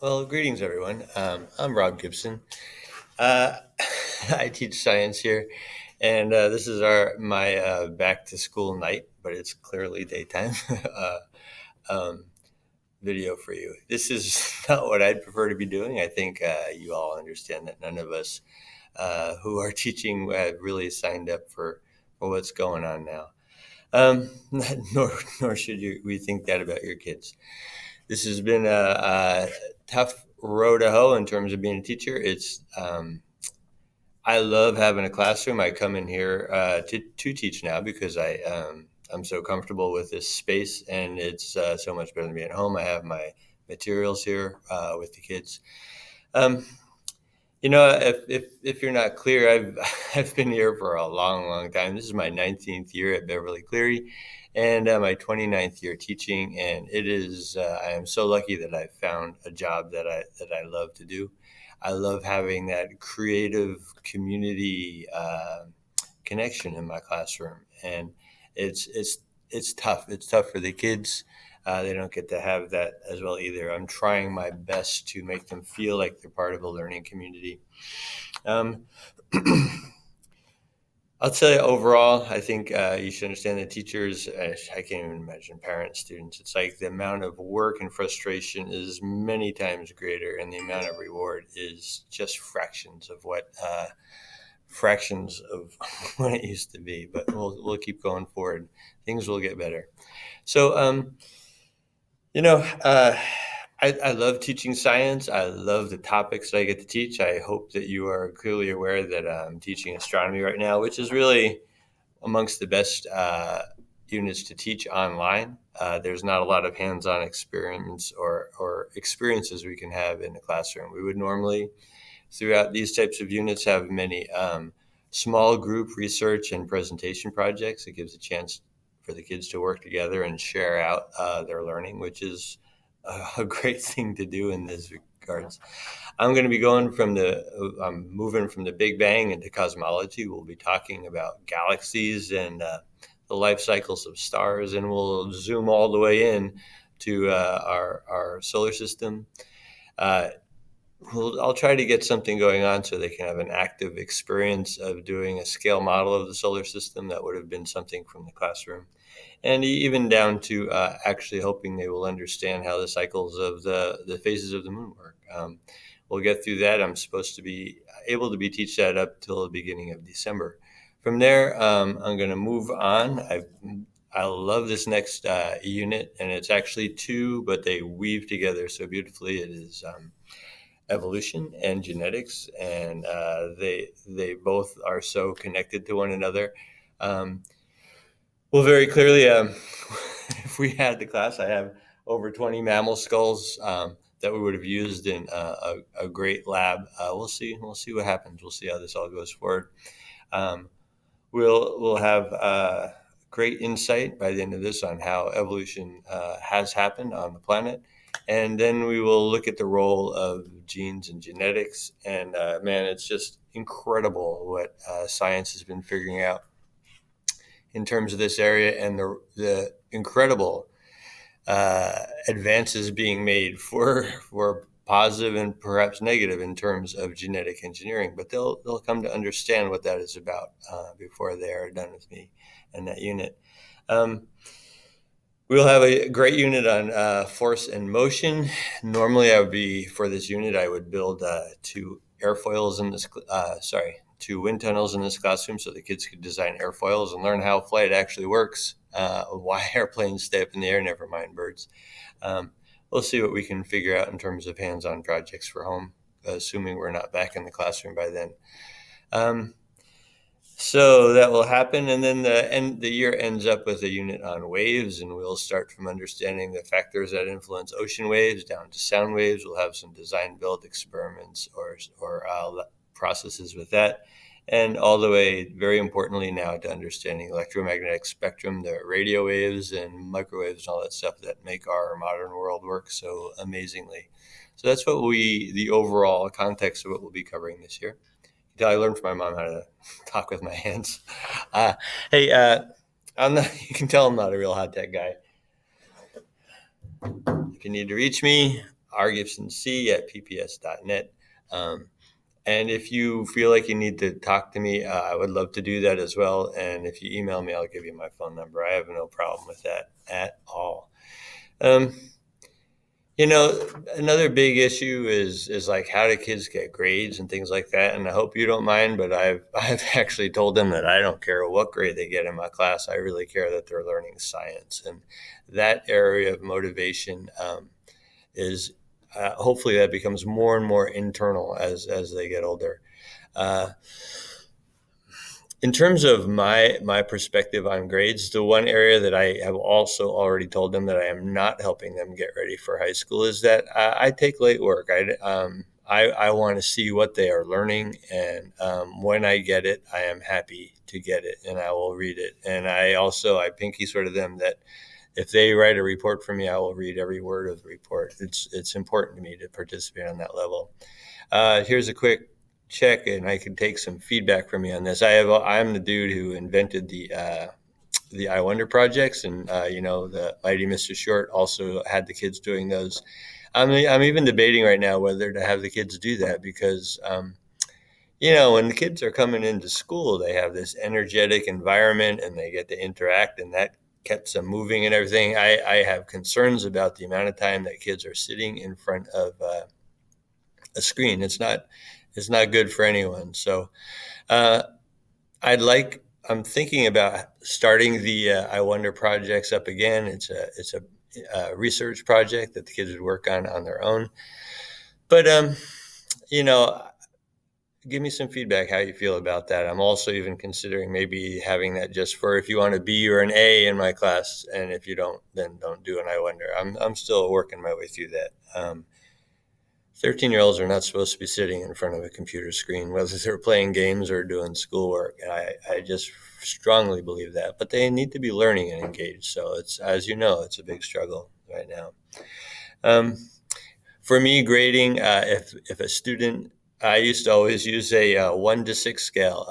Well, greetings, everyone. I'm Rob Gibson. Uh, I teach science here, and this is my back to school night, but it's clearly daytime um, video for you. This is not what I'd prefer to be doing. I think you all understand that none of us who are teaching really signed up for what's going on now. Um, nor, nor should we think that about your kids. This has been a tough row to hoe in terms of being a teacher. I love having a classroom. I come in here to teach now because I'm so comfortable with this space, and it's so much better than being at home. I have my materials here with the kids. Um, if you're not clear, I've I've been here for a long, long time. This is my 19th year at Beverly Cleary, and my 29th year teaching. And it is I am so lucky that I found a job that I love to do. I love having that creative community connection in my classroom, and it's tough. It's tough for the kids. They don't get to have that as well either. I'm trying my best to make them feel like they're part of a learning community. Um, I'll tell you overall, I think you should understand that teachers, I can't even imagine parents, students. It's like the amount of work and frustration is many times greater, and the amount of reward is just fractions of what it used to be. But we'll keep going forward. Things will get better. So, you know, I love teaching science. I love the topics that I get to teach. I hope that you are clearly aware that I'm teaching astronomy right now, which is really amongst the best units to teach online. There's not a lot of hands-on experience or experiences we can have in the classroom. We would normally, throughout these types of units, have many small group research and presentation projects. It gives a chance for the kids to work together and share out their learning, which is a great thing to do in this regards. I'm going to be I'm moving from the Big Bang into cosmology. We'll be talking about galaxies and the life cycles of stars, and we'll zoom all the way in to our solar system. Uh, I'll try to get something going on so they can have an active experience of doing a scale model of the solar system. That would have been something from the classroom, and even down to actually hoping they will understand how the cycles of the phases of the moon work. We'll get through that. I'm supposed to be able to be teach that up till the beginning of December. From there, I'm going to move on. I love this next unit, and it's actually two, but they weave together so beautifully. It is evolution and genetics, and they both are so connected to one another. Um, well, very clearly, if we had the class, I have over 20 mammal skulls that we would have used in a great lab. We'll see. We'll see what happens. We'll see how this all goes forward. Um, we'll have great insight by the end of this on how evolution has happened on the planet, and then we will look at the role of genes and genetics. And man, it's just incredible what science has been figuring out in terms of this area, and the incredible advances being made for positive and perhaps negative in terms of genetic engineering. But they'll come to understand what that is about before they are done with me and that unit. Um, We'll have a great unit on force and motion. Normally, I would be for this unit, I would build two airfoils in this. Two wind tunnels in this classroom, so the kids could design airfoils and learn how flight actually works. Why airplanes stay up in the air, never mind birds. Um, we'll see what we can figure out in terms of hands-on projects for home, assuming we're not back in the classroom by then. Um, so that will happen, and then the year ends up with a unit on waves, and we'll start from understanding the factors that influence ocean waves down to sound waves. We'll have some design build experiments or processes with that, and all the way, very importantly now, to understanding electromagnetic spectrum, the radio waves and microwaves and all that stuff that make our modern world work so amazingly. So that's the overall context of what we'll be covering this year. I learned from my mom how to talk with my hands. Uh, hey, I'm not, you can tell I'm not a real high tech guy. If you need to reach me, rgibsonc@pps.net. And if you feel like you need to talk to me, I would love to do that as well. And if you email me, I'll give you my phone number. I have no problem with that at all. Um, another big issue is like, how do kids get grades and things like that? And I hope you don't mind, but I've actually told them that I don't care what grade they get in my class. I really care that they're learning science, and that area of motivation is hopefully that becomes more and more internal as they get older. Uh, In terms of my perspective on grades, the one area that I have also already told them that I am not helping them get ready for high school is that I take late work. I want to see what they are learning, and when I get it, I am happy to get it, and I will read it. And I pinky swear to them that if they write a report for me, I will read every word of the report. It's important to me to participate on that level. Here's a quick check, and I can take some feedback from you on this. I'm the dude who invented the I Wonder projects, and the Mighty Mr. Short also had the kids doing those. I'm even debating right now whether to have the kids do that, because when the kids are coming into school, they have this energetic environment and they get to interact, and that keeps them moving and everything. I have concerns about the amount of time that kids are sitting in front of a screen. It's not good for anyone. So uh, I'm thinking about starting the I Wonder projects up again. It's a research project that the kids would work on their own. But you know, give me some feedback how you feel about that. I'm also even considering maybe having that just for if you want a B or an A in my class, and if you don't, then don't do an I Wonder. I'm still working my way through that. 13-year-olds are not supposed to be sitting in front of a computer screen, whether they're playing games or doing schoolwork. And I just strongly believe that. But they need to be learning and engaged. So as you know, it's a big struggle right now. For me, grading, if a student, I used to always use a 1 to 6 scale.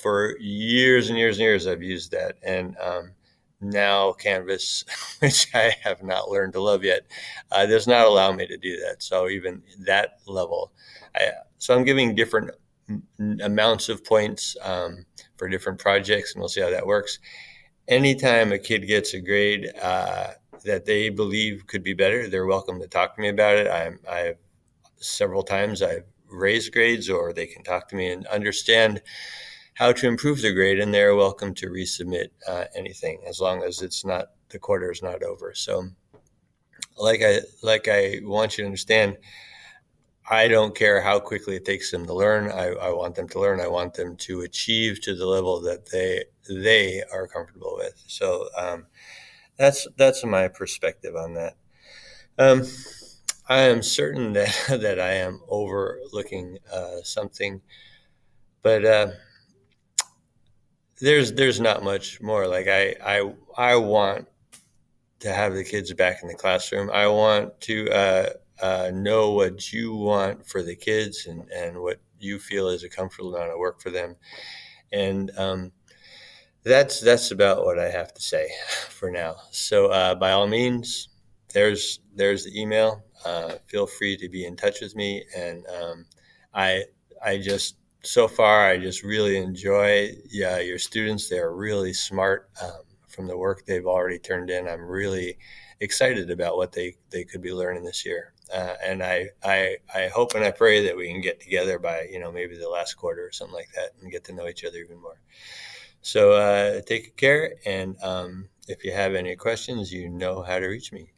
For years and years and years, I've used that. And now Canvas, which I have not learned to love yet, does not allow me to do that. So even that level, so I'm giving different amounts of points for different projects, and we'll see how that works. Anytime a kid gets a grade that they believe could be better, they're welcome to talk to me about it. I've several times I've raised grades, or they can talk to me and understand how to improve the grade, and they're welcome to resubmit anything, as long as the quarter is not over. So like I want you to understand, I don't care how quickly it takes them to learn. I want them to learn. I want them to achieve to the level that they are comfortable with. So that's my perspective on that. I am certain that I am overlooking something, but there's not much more. Like I want to have the kids back in the classroom. I want to know what you want for the kids, and what you feel is a comfortable amount of work for them. And that's about what I have to say for now. So by all means, there's the email. Feel free to be in touch with me. And I just, so far, I just really enjoy your students. They're really smart from the work they've already turned in. I'm really excited about what they could be learning this year. And I hope and I pray that we can get together by, maybe the last quarter or something like that, and get to know each other even more. So take care. And if you have any questions, you know how to reach me.